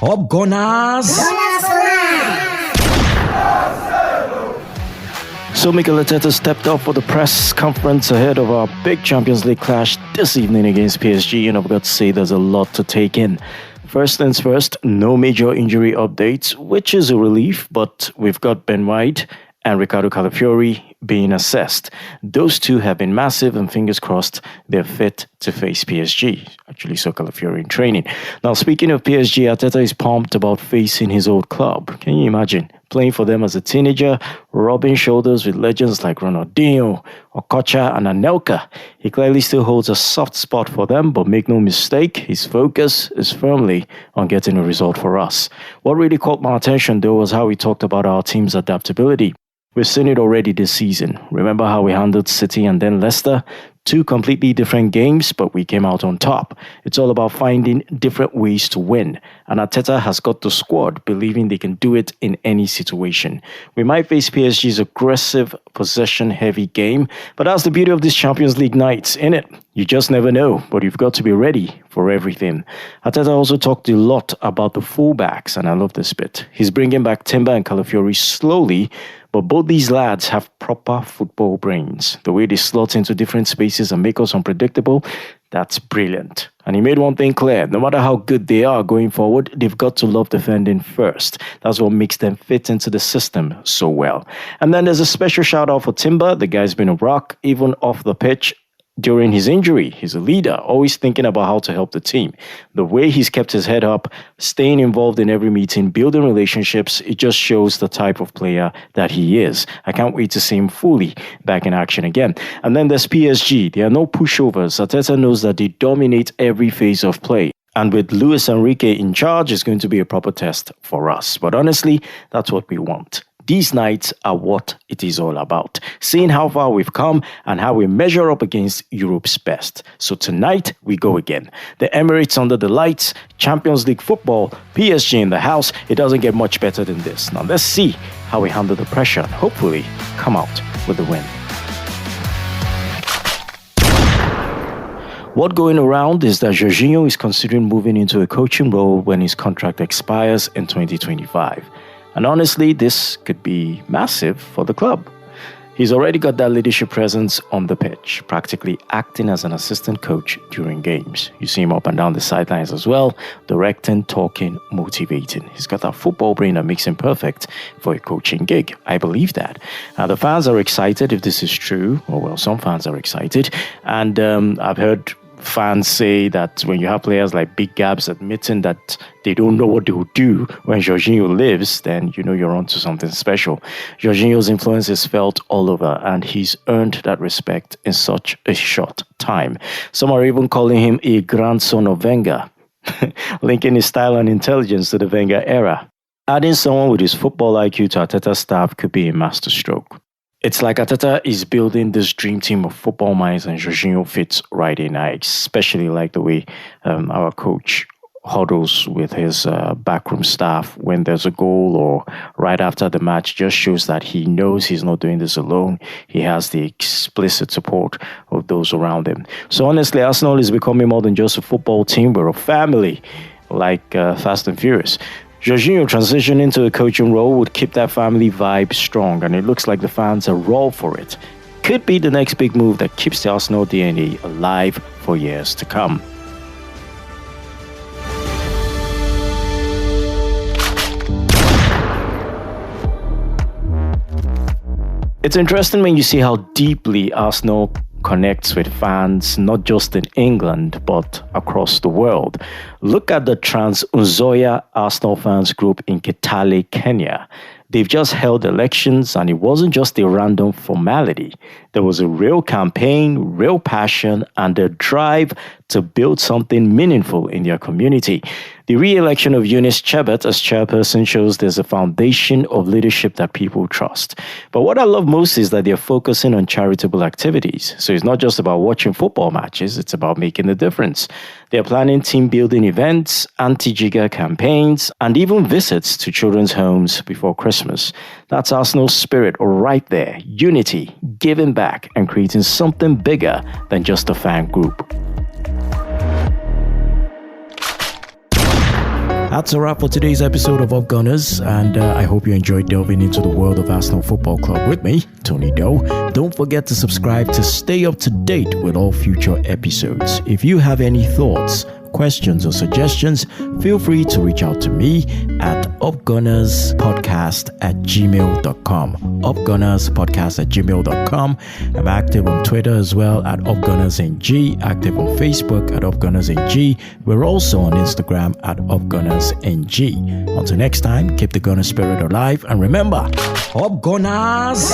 Up Gunners! So Mikel Arteta stepped up for the press conference ahead of our big Champions League clash this evening against PSG, and I've got to say there's a lot to take in. First things first, no major injury updates, which is a relief, but we've got Ben White and Riccardo Calafiori being assessed. Those two have been massive, and fingers crossed they're fit to face PSG. Actually saw Calafiori in training. Now, speaking of PSG, Arteta is pumped about facing his old club. Can you imagine playing for them as a teenager, rubbing shoulders with legends like Ronaldinho, Okocha, and Anelka? He clearly still holds a soft spot for them, but make no mistake, his focus is firmly on getting a result for us. What really caught my attention, though, was how he talked about our team's adaptability. We've seen it already this season. Remember how we handled City and then Leicester? Two completely different games, but we came out on top. It's all about finding different ways to win. And Arteta has got the squad believing they can do it in any situation. We might face PSG's aggressive, possession-heavy game, but that's the beauty of these Champions League nights, innit? You just never know, but you've got to be ready for everything. Arteta also talked a lot about the fullbacks, and I love this bit. He's bringing back Timber and Calafiori slowly, but both these lads have proper football brains. The way they slot into different spaces and make us unpredictable, that's brilliant. And he made one thing clear. No matter how good they are going forward, they've got to love defending first. That's what makes them fit into the system so well. And then there's a special shout out for Timber. The guy's been a rock, even off the pitch. During his injury, he's a leader, always thinking about how to help the team. The way he's kept his head up, staying involved in every meeting, building relationships, it just shows the type of player that he is. I can't wait to see him fully back in action again. And then there's PSG. There are no pushovers. Arteta knows that they dominate every phase of play. And with Luis Enrique in charge, it's going to be a proper test for us. But honestly, that's what we want. These nights are what it is all about, seeing how far we've come and how we measure up against Europe's best. So tonight, we go again. The Emirates under the lights, Champions League football, PSG in the house. It doesn't get much better than this. Now let's see how we handle the pressure and hopefully come out with the win. What going around is that Jorginho is considering moving into a coaching role when his contract expires in 2025. And honestly, this could be massive for the club. He's already got that leadership presence on the pitch, practically acting as an assistant coach during games. You see him up and down the sidelines as well, directing, talking, motivating. He's got that football brain that makes him perfect for a coaching gig. I believe that. Now, the fans are excited if this is true. Or, well, some fans are excited. And I've heard fans say that when you have players like Big Gabs admitting that they don't know what they will do when Jorginho lives, then you know you're onto something special. Jorginho's influence is felt all over, and he's earned that respect in such a short time. Some are even calling him a grandson of Wenger, linking his style and intelligence to the Wenger era. Adding someone with his football IQ to Arteta's staff could be a masterstroke. It's like Arteta is building this dream team of football minds, and Jorginho fits right in. I especially like the way our coach huddles with his backroom staff when there's a goal or right after the match. Just shows that he knows he's not doing this alone. He has the explicit support of those around him. So honestly, Arsenal is becoming more than just a football team. We're a family, like Fast and Furious. Jorginho transitioning into a coaching role would keep that family vibe strong, and it looks like the fans are raw for it. Could be the next big move that keeps the Arsenal DNA alive for years to come. It's interesting when you see how deeply Arsenal connects with fans, not just in England, but across the world. Look at the Trans Nzoia Arsenal Fans group in Kitale, Kenya. They've just held elections, and it wasn't just a random formality. There was a real campaign, real passion, and a drive to build something meaningful in their community. The re-election of Eunice Chebet as chairperson shows there's a foundation of leadership that people trust. But what I love most is that they're focusing on charitable activities. So it's not just about watching football matches, it's about making a difference. They're planning team-building events, anti-jigger campaigns, and even visits to children's homes before Christmas. That's Arsenal's spirit right there. Unity, giving back, and creating something bigger than just a fan group. That's a wrap for today's episode of Up Gunners, and I hope you enjoyed delving into the world of Arsenal Football Club with me, Tony Doe. Don't forget to subscribe to stay up to date with all future episodes. If you have any thoughts, questions or suggestions, feel free to reach out to me at upgunnerspodcast@gmail.com. upgunnerspodcast@gmail.com. I'm active on Twitter as well at upgunnersng, active on Facebook at upgunnersng. We're also on Instagram at upgunnersng. Until next time, keep the gunner spirit alive, and remember, Up Gunners!